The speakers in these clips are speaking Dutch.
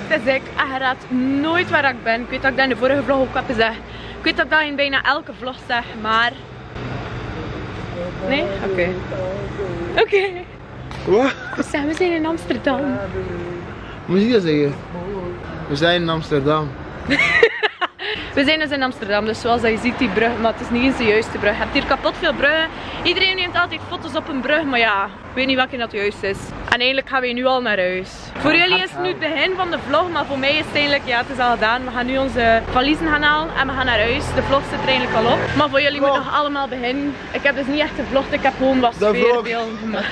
het is ik en je raadt nooit waar ik ben. Ik weet dat ik dat in de vorige vlog ook heb gezegd. Ik weet dat ik dat in bijna elke vlog zeg, maar... Nee? Oké. Oké. Wat? We zijn in Amsterdam. Moet je dat zeggen? We zijn in Amsterdam. We zijn dus in Amsterdam, dus zoals je ziet die brug, maar het is niet eens de juiste brug. Je hebt hier kapot veel bruggen. Iedereen neemt altijd foto's op een brug, maar ja, ik weet niet welke dat juist is. En eigenlijk gaan we nu al naar huis. Voor jullie is het nu het begin van de vlog, maar voor mij is het eigenlijk, ja, het is al gedaan. We gaan nu onze valiezen gaan halen en we gaan naar huis. De vlog zit er eigenlijk al op. Maar voor jullie moet nog allemaal beginnen. Ik heb dus niet echt gevlogd, ik heb gewoon wat sfeerbeelden gemaakt.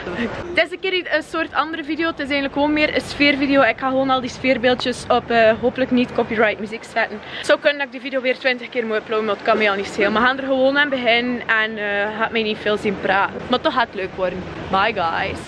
Het is een keer een soort andere video, het is eigenlijk gewoon meer een sfeervideo. Ik ga gewoon al die sfeerbeeldjes op hopelijk niet copyright muziek zetten. Het zou kunnen dat ik die video weer 20 keer moet uploaden, maar het kan mij al niet schelen. We gaan er gewoon aan beginnen en gaat mij niet veel zien praten. Maar toch gaat het leuk worden. Bye guys.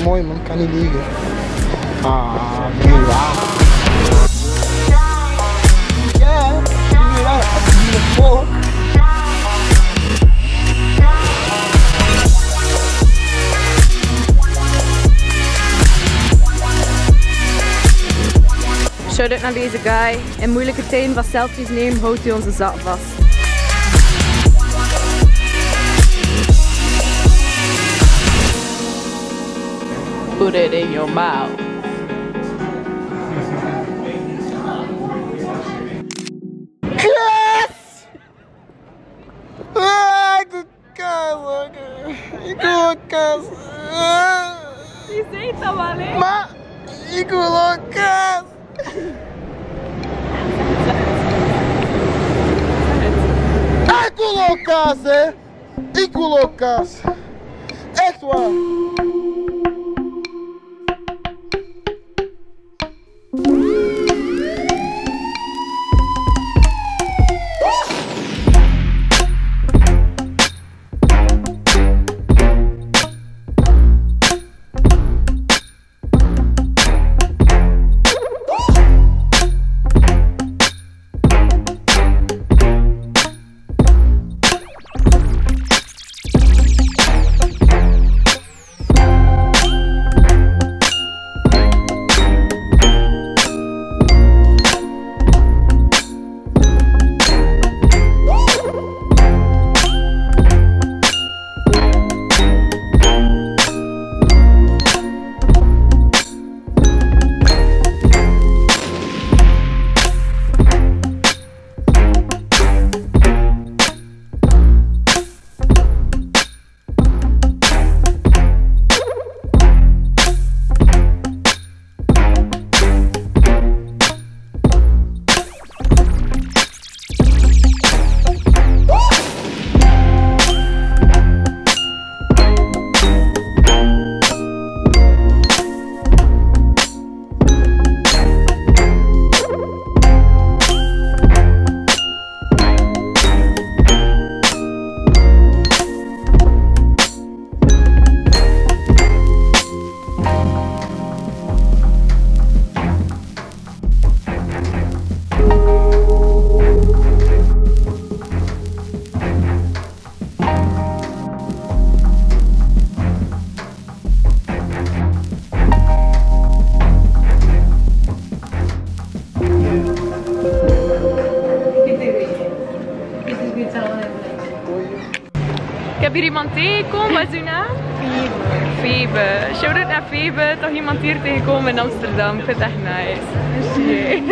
Mooi man, kan niet liegen. Ah, nee, wauw. Ja, beautiful. Shout-out naar deze guy. In moeilijke tijden van selfies nemen houdt hij onze zak vast. Put it in your mouth. Kaas! Ah, ik wil kaas. Ik wil kaas. Je zei het al wel, hè? Maar ik wil ook kaas. Ik wil ook kaas, hè. Ik wil ook kaas. Echt waar. tegengekomen. Wat is uw naam? Febe. Shout-out naar Febe. Toch iemand hier tegengekomen in Amsterdam. Ik vind het echt nice. Merci.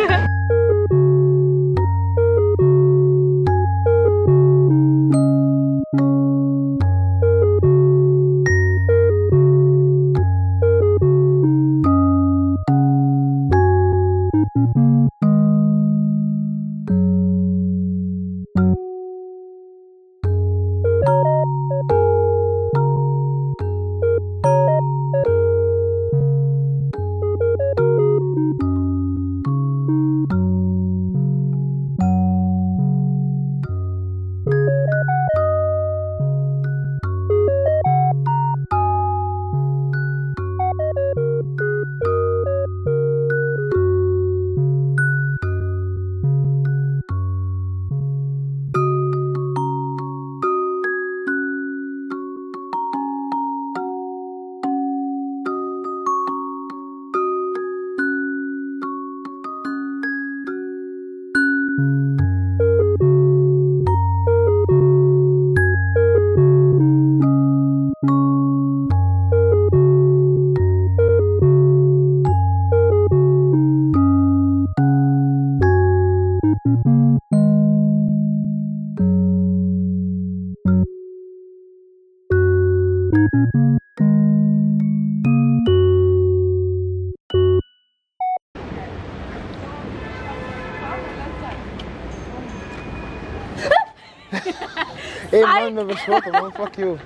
Hey man, ik ben beschoten man, fuck you.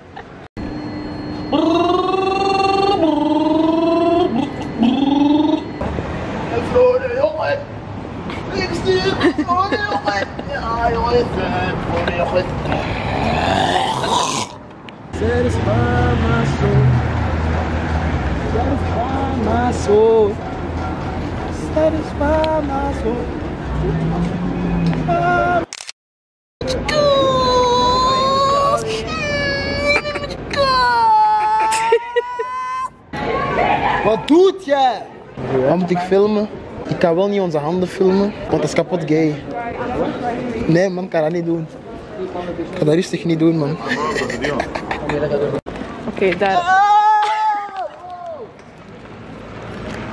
Florian, jongen! Ik stuur Florian, jongen! Ja jongen, Florian, jongen! Satisfy my soul. Satisfy my soul. Satisfy my soul. Wat doet jij? Wat moet ik filmen? Ik kan wel niet onze handen filmen, want dat is kapot gay. Nee man, ik kan dat niet doen. Ik kan dat rustig niet doen man. Oké, daar.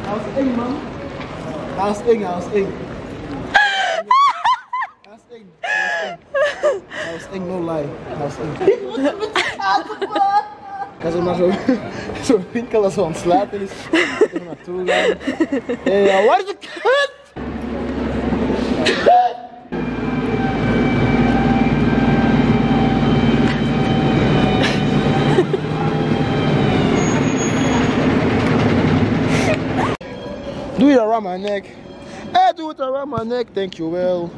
Dat was eng man. Dat was eng, dat was eng. Dat was eng, dat was eng, no lie. Dat was eng. Ik moet er met de gaten van. Ik ga zo maar zo'n winkel als ze ontsluiten is. Ik ga er naartoe gaan. Hey, waar is de kut? Doe it around my neck. Hey, do it around my neck, thank you well.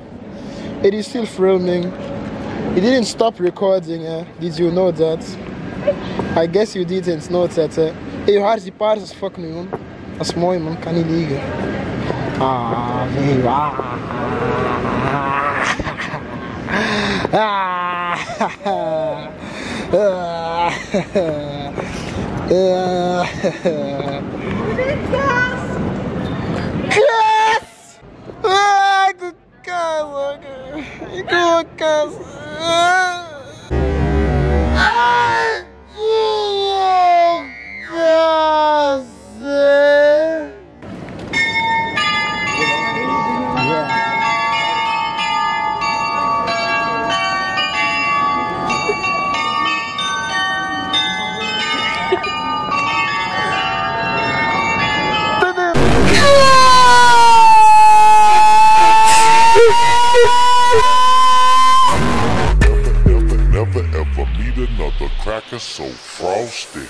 It is still filming. It didn't stop recording, did you know that? I guess you didn't know that. Hey, je haar is die paars as fuck nu man. Dat is mooi man, kan niet liegen. Ah, nee. Klaas! Ik doe kaas, ik doe kaas. Never ever meet another cracker so frosty.